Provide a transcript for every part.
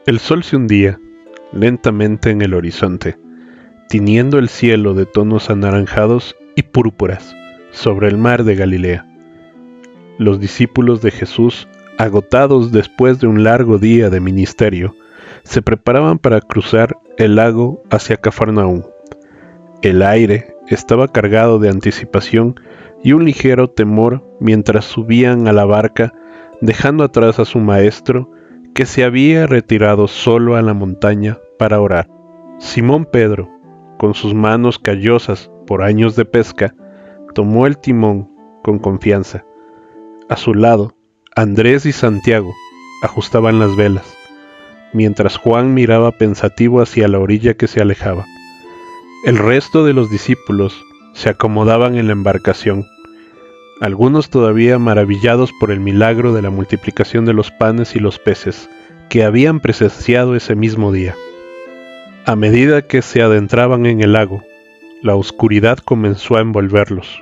El sol se hundía lentamente en el horizonte, tiñendo el cielo de tonos anaranjados y púrpuras sobre el mar de Galilea. Los discípulos de Jesús, agotados después de un largo día de ministerio, se preparaban para cruzar el lago hacia Cafarnaúm. El aire estaba cargado de anticipación y un ligero temor mientras subían a la barca, dejando atrás a su maestro, que se había retirado solo a la montaña para orar. Simón Pedro, con sus manos callosas por años de pesca, tomó el timón con confianza. A su lado, Andrés y Santiago ajustaban las velas, mientras Juan miraba pensativo hacia la orilla que se alejaba. El resto de los discípulos se acomodaban en la embarcación, algunos todavía maravillados por el milagro de la multiplicación de los panes y los peces que habían presenciado ese mismo día. A medida que se adentraban en el lago, la oscuridad comenzó a envolverlos.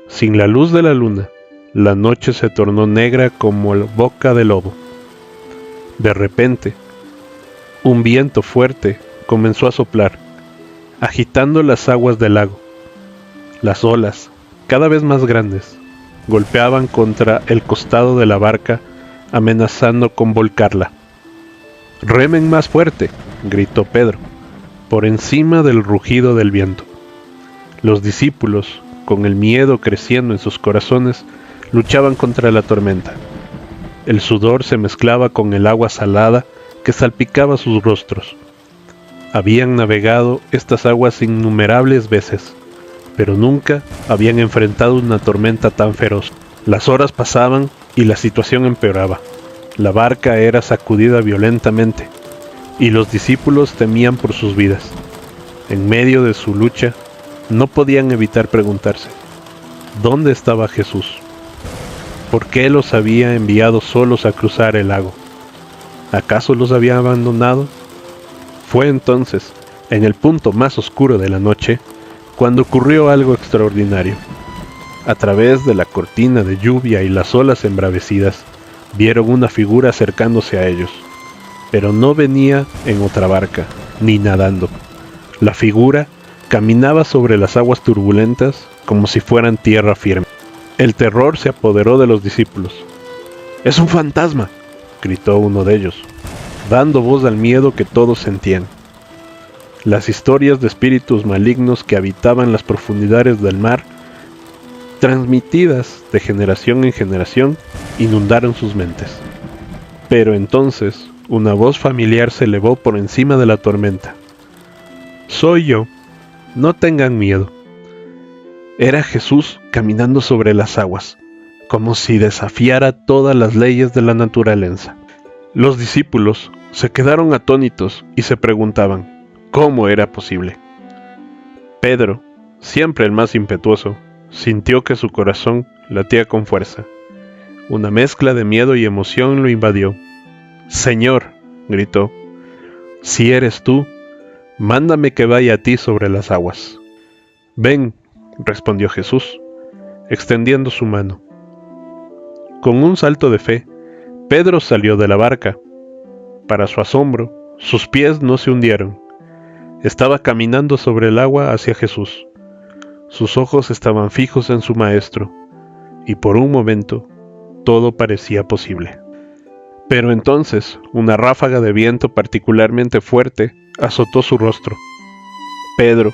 Sin la luz de la luna, la noche se tornó negra como la boca de lobo. De repente, un viento fuerte comenzó a soplar, agitando las aguas del lago. Las olas, cada vez más grandes, golpeaban contra el costado de la barca, amenazando con volcarla. «¡Remen más fuerte!», gritó Pedro, por encima del rugido del viento. Los discípulos, con el miedo creciendo en sus corazones, luchaban contra la tormenta. El sudor se mezclaba con el agua salada que salpicaba sus rostros. Habían navegado estas aguas innumerables veces, pero nunca habían enfrentado una tormenta tan feroz. Las horas pasaban y la situación empeoraba. La barca era sacudida violentamente, y los discípulos temían por sus vidas. En medio de su lucha, no podían evitar preguntarse, ¿dónde estaba Jesús? ¿Por qué los había enviado solos a cruzar el lago? ¿Acaso los había abandonado? Fue entonces, en el punto más oscuro de la noche, cuando ocurrió algo extraordinario. A través de la cortina de lluvia y las olas embravecidas, vieron una figura acercándose a ellos, pero no venía en otra barca, ni nadando. La figura caminaba sobre las aguas turbulentas como si fueran tierra firme. El terror se apoderó de los discípulos. «¡Es un fantasma!», gritó uno de ellos, dando voz al miedo que todos sentían. Las historias de espíritus malignos que habitaban las profundidades del mar, transmitidas de generación en generación, inundaron sus mentes. Pero entonces una voz familiar se elevó por encima de la tormenta. «Soy yo, no tengan miedo». Era Jesús caminando sobre las aguas, como si desafiara todas las leyes de la naturaleza. Los discípulos se quedaron atónitos y se preguntaban, ¿cómo era posible? Pedro, siempre el más impetuoso, sintió que su corazón latía con fuerza. Una mezcla de miedo y emoción lo invadió. «Señor», gritó, «si eres tú, mándame que vaya a ti sobre las aguas». «Ven», respondió Jesús, extendiendo su mano. Con un salto de fe, Pedro salió de la barca. Para su asombro, sus pies no se hundieron. Estaba caminando sobre el agua hacia Jesús. Sus ojos estaban fijos en su maestro, y por un momento todo parecía posible. Pero entonces una ráfaga de viento particularmente fuerte azotó su rostro. Pedro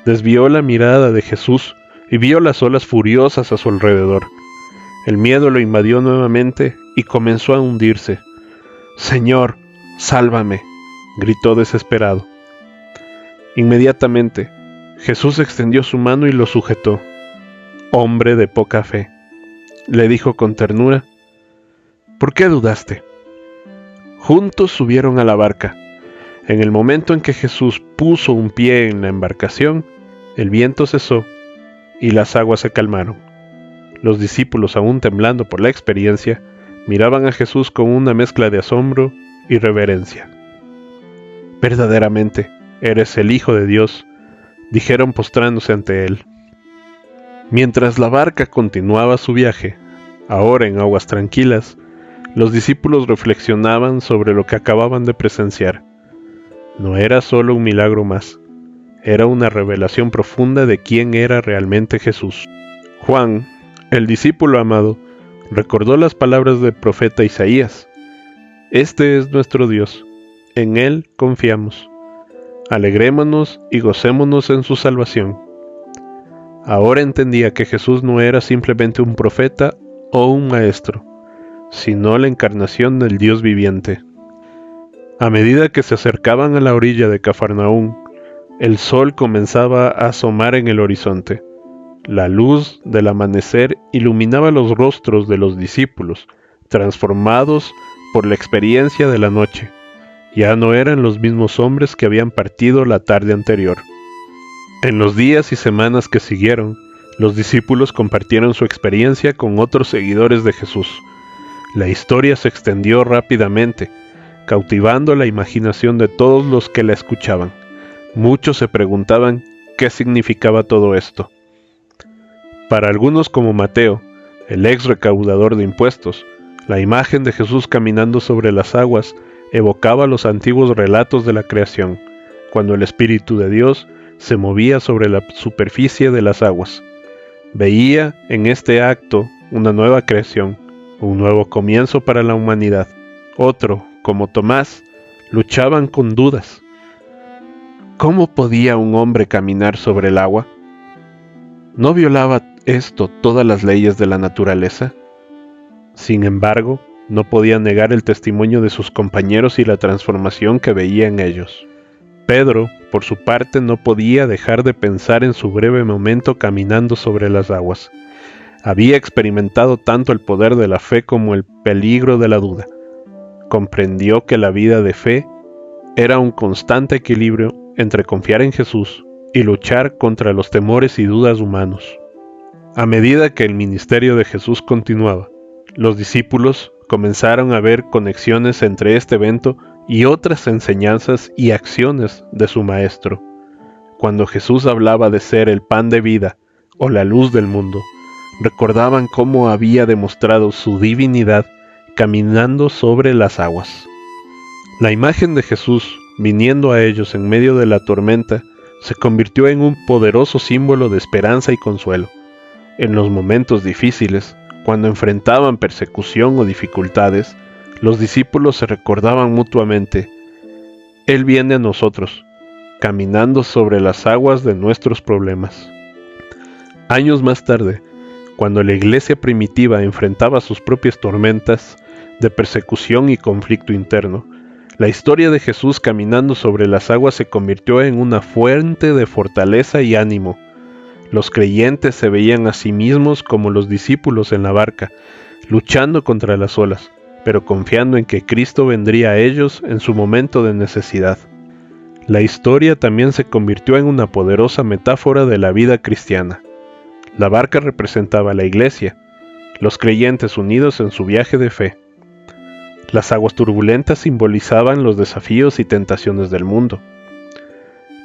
desvió la mirada de Jesús y vio las olas furiosas a su alrededor. El miedo lo invadió nuevamente y comenzó a hundirse. «Señor, sálvame», gritó desesperado. Inmediatamente, Jesús extendió su mano y lo sujetó. «Hombre de poca fe», le dijo con ternura, «¿por qué dudaste?». Juntos subieron a la barca. En el momento en que Jesús puso un pie en la embarcación, el viento cesó y las aguas se calmaron. Los discípulos, aún temblando por la experiencia, miraban a Jesús con una mezcla de asombro y reverencia. «Verdaderamente, eres el Hijo de Dios», dijeron postrándose ante él. Mientras la barca continuaba su viaje, ahora en aguas tranquilas, Los discípulos reflexionaban sobre lo que acababan de presenciar. No era solo un milagro más, era una revelación profunda de quién era realmente Jesús. Juan, el discípulo amado, recordó las palabras del profeta Isaías: Este es nuestro Dios, en Él confiamos. Alegrémonos y gocémonos en su salvación. Ahora entendía que Jesús no era simplemente un profeta o un maestro, sino la encarnación del Dios viviente. A medida que se acercaban a la orilla de Cafarnaúm, el sol comenzaba a asomar en el horizonte. La luz del amanecer iluminaba los rostros de los discípulos, transformados por la experiencia de la noche. Ya no eran los mismos hombres que habían partido la tarde anterior. En los días y semanas que siguieron, los discípulos compartieron su experiencia con otros seguidores de Jesús. La historia se extendió rápidamente, cautivando la imaginación de todos los que la escuchaban. Muchos se preguntaban qué significaba todo esto. Para algunos, como Mateo, el ex recaudador de impuestos, la imagen de Jesús caminando sobre las aguas evocaba los antiguos relatos de la creación, cuando el Espíritu de Dios se movía sobre la superficie de las aguas. Veía en este acto una nueva creación, un nuevo comienzo para la humanidad. Otro, como Tomás, luchaban con dudas. ¿Cómo podía un hombre caminar sobre el agua? ¿No violaba esto todas las leyes de la naturaleza? Sin embargo, no podía negar el testimonio de sus compañeros y la transformación que veía en ellos. Pedro, por su parte, no podía dejar de pensar en su breve momento caminando sobre las aguas. Había experimentado tanto el poder de la fe como el peligro de la duda. Comprendió que la vida de fe era un constante equilibrio entre confiar en Jesús y luchar contra los temores y dudas humanos. A medida que el ministerio de Jesús continuaba, los discípulos comenzaron a ver conexiones entre este evento y otras enseñanzas y acciones de su Maestro. Cuando Jesús hablaba de ser el pan de vida o la luz del mundo, recordaban cómo había demostrado su divinidad caminando sobre las aguas. La imagen de Jesús viniendo a ellos en medio de la tormenta se convirtió en un poderoso símbolo de esperanza y consuelo. En los momentos difíciles, cuando enfrentaban persecución o dificultades, los discípulos se recordaban mutuamente: Él viene a nosotros, caminando sobre las aguas de nuestros problemas. Años más tarde, cuando la iglesia primitiva enfrentaba sus propias tormentas de persecución y conflicto interno, la historia de Jesús caminando sobre las aguas se convirtió en una fuente de fortaleza y ánimo. Los creyentes se veían a sí mismos como los discípulos en la barca, luchando contra las olas, pero confiando en que Cristo vendría a ellos en su momento de necesidad. La historia también se convirtió en una poderosa metáfora de la vida cristiana. La barca representaba a la iglesia, los creyentes unidos en su viaje de fe. Las aguas turbulentas simbolizaban los desafíos y tentaciones del mundo.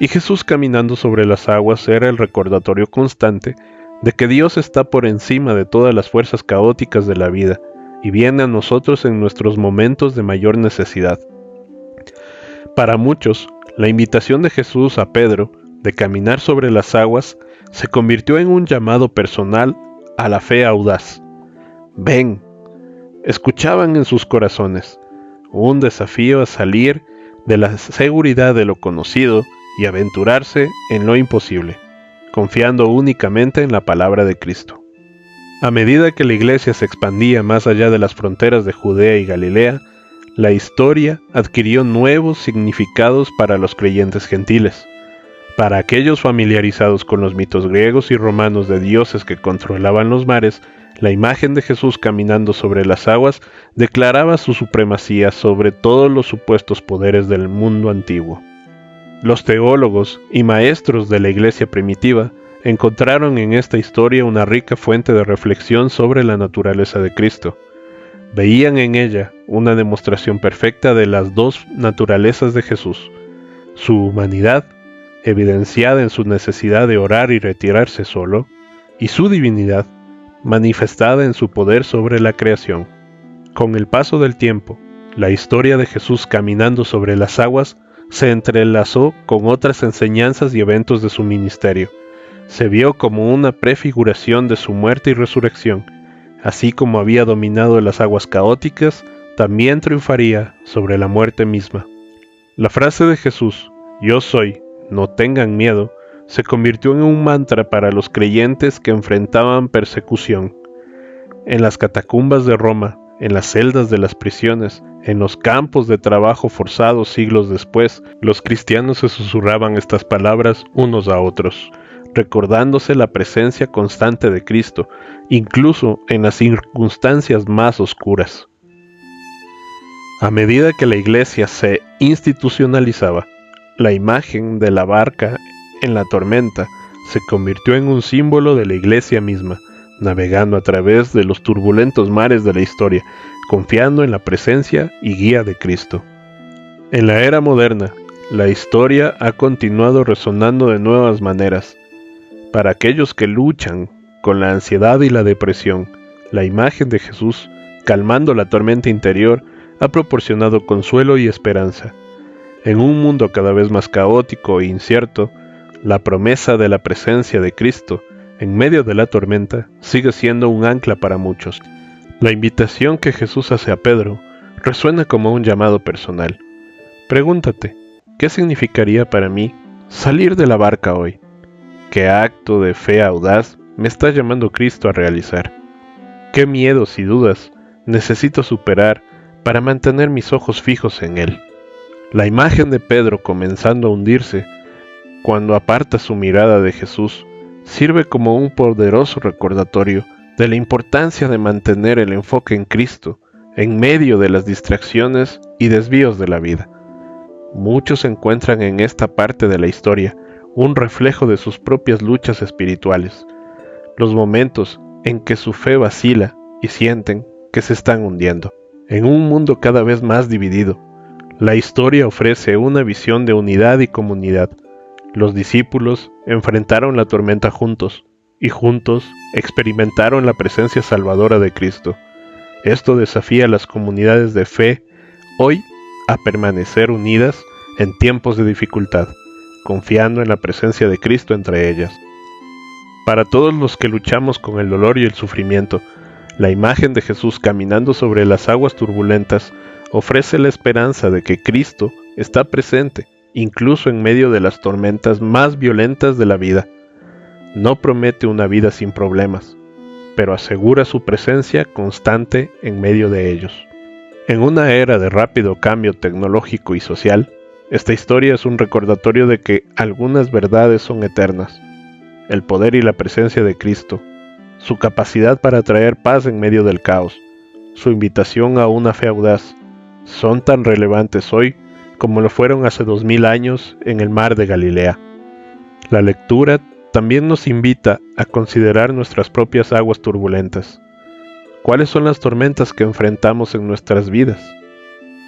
Y Jesús caminando sobre las aguas era el recordatorio constante de que Dios está por encima de todas las fuerzas caóticas de la vida y viene a nosotros en nuestros momentos de mayor necesidad. Para muchos, la invitación de Jesús a Pedro de caminar sobre las aguas se convirtió en un llamado personal a la fe audaz. Ven, escuchaban en sus corazones un desafío a salir de la seguridad de lo conocido y aventurarse en lo imposible, confiando únicamente en la palabra de Cristo. A medida que la iglesia se expandía más allá de las fronteras de Judea y Galilea, la historia adquirió nuevos significados para los creyentes gentiles. Para aquellos familiarizados con los mitos griegos y romanos de dioses que controlaban los mares, la imagen de Jesús caminando sobre las aguas declaraba su supremacía sobre todos los supuestos poderes del mundo antiguo. Los teólogos y maestros de la iglesia primitiva encontraron en esta historia una rica fuente de reflexión sobre la naturaleza de Cristo. Veían en ella una demostración perfecta de las dos naturalezas de Jesús: su humanidad, evidenciada en su necesidad de orar y retirarse solo, y su divinidad, manifestada en su poder sobre la creación. Con el paso del tiempo, la historia de Jesús caminando sobre las aguas se entrelazó con otras enseñanzas y eventos de su ministerio. Se vio como una prefiguración de su muerte y resurrección. Así como había dominado las aguas caóticas, también triunfaría sobre la muerte misma. La frase de Jesús, "Yo soy, no tengan miedo", se convirtió en un mantra para los creyentes que enfrentaban persecución. En las catacumbas de Roma, en las celdas de las prisiones, en los campos de trabajo forzados siglos después, los cristianos se susurraban estas palabras unos a otros, recordándose la presencia constante de Cristo, incluso en las circunstancias más oscuras. A medida que la iglesia se institucionalizaba, la imagen de la barca en la tormenta se convirtió en un símbolo de la iglesia misma, navegando a través de los turbulentos mares de la historia, confiando en la presencia y guía de Cristo. En la era moderna, la historia ha continuado resonando de nuevas maneras. Para aquellos que luchan con la ansiedad y la depresión, la imagen de Jesús, calmando la tormenta interior, ha proporcionado consuelo y esperanza. En un mundo cada vez más caótico e incierto, la promesa de la presencia de Cristo en medio de la tormenta sigue siendo un ancla para muchos. La invitación que Jesús hace a Pedro resuena como un llamado personal. Pregúntate, ¿qué significaría para mí salir de la barca hoy? ¿Qué acto de fe audaz me está llamando Cristo a realizar? ¿Qué miedos y dudas necesito superar para mantener mis ojos fijos en Él? La imagen de Pedro comenzando a hundirse cuando aparta su mirada de Jesús sirve como un poderoso recordatorio de la importancia de mantener el enfoque en Cristo en medio de las distracciones y desvíos de la vida. Muchos encuentran en esta parte de la historia un reflejo de sus propias luchas espirituales, los momentos en que su fe vacila y sienten que se están hundiendo. En un mundo cada vez más dividido, la historia ofrece una visión de unidad y comunidad. Los discípulos enfrentaron la tormenta juntos, y juntos experimentaron la presencia salvadora de Cristo. Esto desafía a las comunidades de fe hoy a permanecer unidas en tiempos de dificultad, confiando en la presencia de Cristo entre ellas. Para todos los que luchamos con el dolor y el sufrimiento, la imagen de Jesús caminando sobre las aguas turbulentas ofrece la esperanza de que Cristo está presente, incluso en medio de las tormentas más violentas de la vida. No promete una vida sin problemas, pero asegura su presencia constante en medio de ellos. En una era de rápido cambio tecnológico y social, esta historia es un recordatorio de que algunas verdades son eternas. El poder y la presencia de Cristo, su capacidad para traer paz en medio del caos, su invitación a una fe audaz, son tan relevantes hoy como lo fueron hace 2000 años en el mar de Galilea. La lectura también nos invita a considerar nuestras propias aguas turbulentas. ¿Cuáles son las tormentas que enfrentamos en nuestras vidas?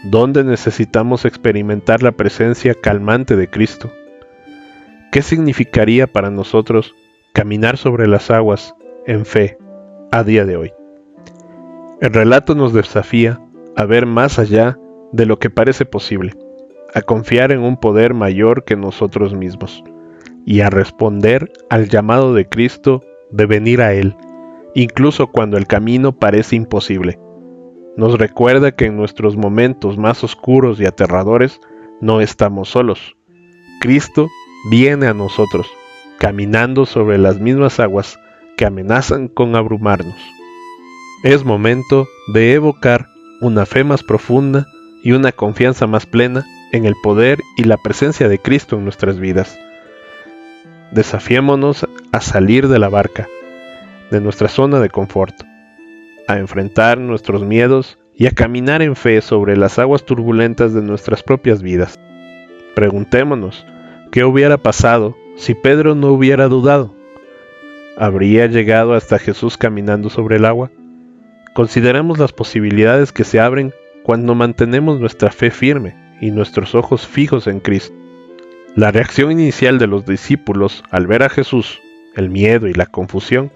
¿Dónde necesitamos experimentar la presencia calmante de Cristo? ¿Qué significaría para nosotros caminar sobre las aguas en fe a día de hoy? El relato nos desafía a ver más allá de lo que parece posible, a confiar en un poder mayor que nosotros mismos y a responder al llamado de Cristo de venir a Él, incluso cuando el camino parece imposible. Nos recuerda que en nuestros momentos más oscuros y aterradores no estamos solos. Cristo viene a nosotros, caminando sobre las mismas aguas que amenazan con abrumarnos. Es momento de evocar una fe más profunda y una confianza más plena en el poder y la presencia de Cristo en nuestras vidas. Desafiémonos a salir de la barca, de nuestra zona de confort, a enfrentar nuestros miedos y a caminar en fe sobre las aguas turbulentas de nuestras propias vidas. Preguntémonos, ¿qué hubiera pasado si Pedro no hubiera dudado? ¿Habría llegado hasta Jesús caminando sobre el agua? Consideremos las posibilidades que se abren cuando mantenemos nuestra fe firme y nuestros ojos fijos en Cristo. La reacción inicial de los discípulos al ver a Jesús, el miedo y la confusión,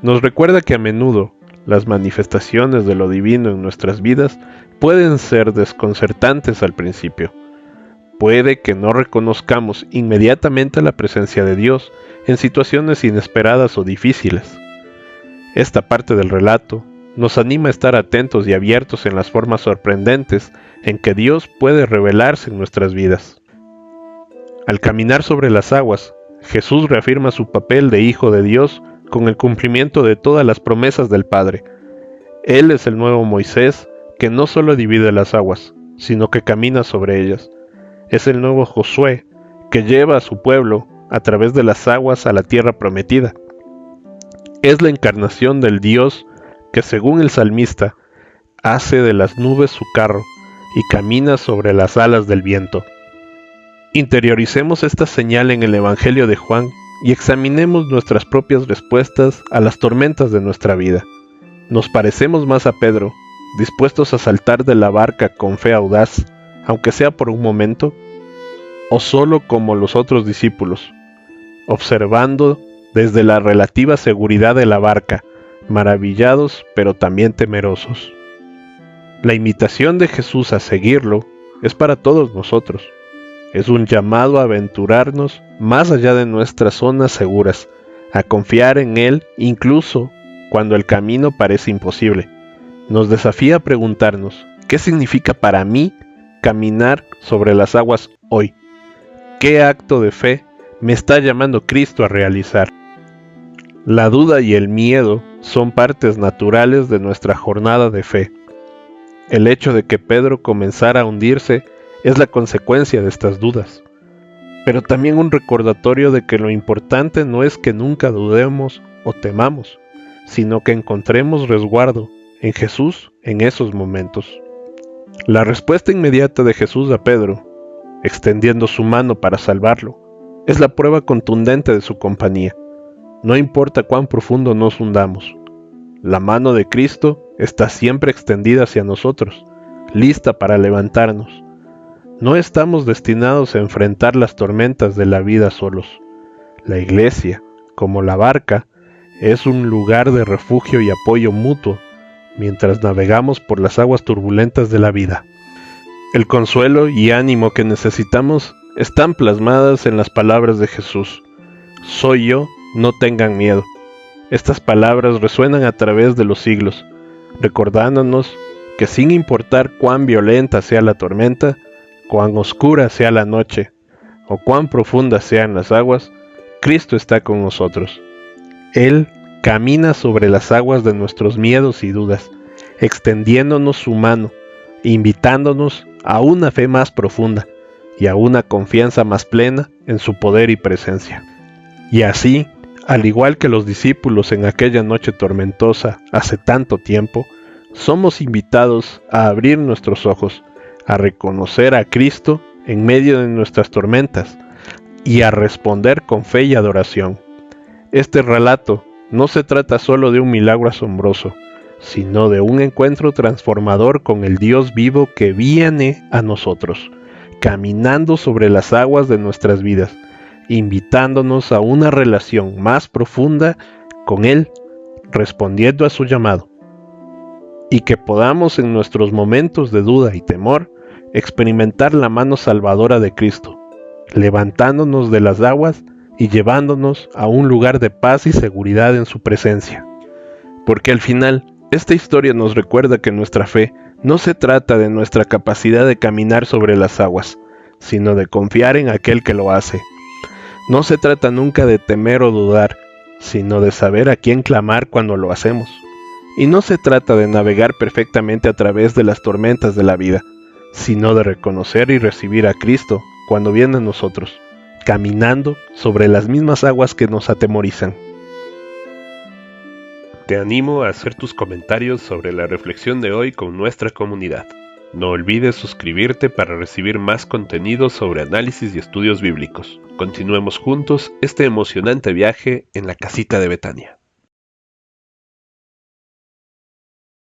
nos recuerda que a menudo las manifestaciones de lo divino en nuestras vidas pueden ser desconcertantes al principio. Puede que no reconozcamos inmediatamente la presencia de Dios en situaciones inesperadas o difíciles. Esta parte del relato nos anima a estar atentos y abiertos en las formas sorprendentes en que Dios puede revelarse en nuestras vidas. Al caminar sobre las aguas, Jesús reafirma su papel de Hijo de Dios con el cumplimiento de todas las promesas del Padre. Él es el nuevo Moisés que no solo divide las aguas, sino que camina sobre ellas. Es el nuevo Josué que lleva a su pueblo a través de las aguas a la tierra prometida. Es la encarnación del Dios que, según el salmista, hace de las nubes su carro y camina sobre las alas del viento. Interioricemos esta señal en el Evangelio de Juan y examinemos nuestras propias respuestas a las tormentas de nuestra vida. ¿Nos parecemos más a Pedro, dispuestos a saltar de la barca con fe audaz, aunque sea por un momento? ¿O solo como los otros discípulos, observando desde la relativa seguridad de la barca, maravillados pero también temerosos? La invitación de Jesús a seguirlo es para todos nosotros. Es un llamado a aventurarnos más allá de nuestras zonas seguras, a confiar en Él incluso cuando el camino parece imposible. Nos desafía a preguntarnos, ¿qué significa para mí caminar sobre las aguas hoy? ¿Qué acto de fe me está llamando Cristo a realizar? La duda y el miedo son partes naturales de nuestra jornada de fe. El hecho de que Pedro comenzara a hundirse es la consecuencia de estas dudas, pero también un recordatorio de que lo importante no es que nunca dudemos o temamos, sino que encontremos resguardo en Jesús en esos momentos. La respuesta inmediata de Jesús a Pedro, extendiendo su mano para salvarlo, es la prueba contundente de su compañía. No importa cuán profundo nos hundamos, la mano de Cristo está siempre extendida hacia nosotros, lista para levantarnos. No estamos destinados a enfrentar las tormentas de la vida solos. La iglesia, como la barca, es un lugar de refugio y apoyo mutuo mientras navegamos por las aguas turbulentas de la vida. El consuelo y ánimo que necesitamos están plasmadas en las palabras de Jesús. Soy yo, no tengan miedo. Estas palabras resuenan a través de los siglos, recordándonos que sin importar cuán violenta sea la tormenta, cuán oscura sea la noche, o cuán profundas sean las aguas, Cristo está con nosotros. Él camina sobre las aguas de nuestros miedos y dudas, extendiéndonos su mano, invitándonos a una fe más profunda y a una confianza más plena en su poder y presencia. Y así, al igual que los discípulos en aquella noche tormentosa hace tanto tiempo, somos invitados a abrir nuestros ojos, a reconocer a Cristo en medio de nuestras tormentas y a responder con fe y adoración. Este relato no se trata solo de un milagro asombroso, sino de un encuentro transformador con el Dios vivo que viene a nosotros, caminando sobre las aguas de nuestras vidas, invitándonos a una relación más profunda con Él, respondiendo a su llamado, y que podamos en nuestros momentos de duda y temor experimentar la mano salvadora de Cristo, levantándonos de las aguas y llevándonos a un lugar de paz y seguridad en su presencia. Porque al final, esta historia nos recuerda que nuestra fe no se trata de nuestra capacidad de caminar sobre las aguas, sino de confiar en aquel que lo hace. No se trata nunca de temer o dudar, sino de saber a quién clamar cuando lo hacemos. Y no se trata de navegar perfectamente a través de las tormentas de la vida, sino de reconocer y recibir a Cristo cuando viene a nosotros, caminando sobre las mismas aguas que nos atemorizan. Te animo a hacer tus comentarios sobre la reflexión de hoy con nuestra comunidad. No olvides suscribirte para recibir más contenido sobre análisis y estudios bíblicos. Continuemos juntos este emocionante viaje en la casita de Betania.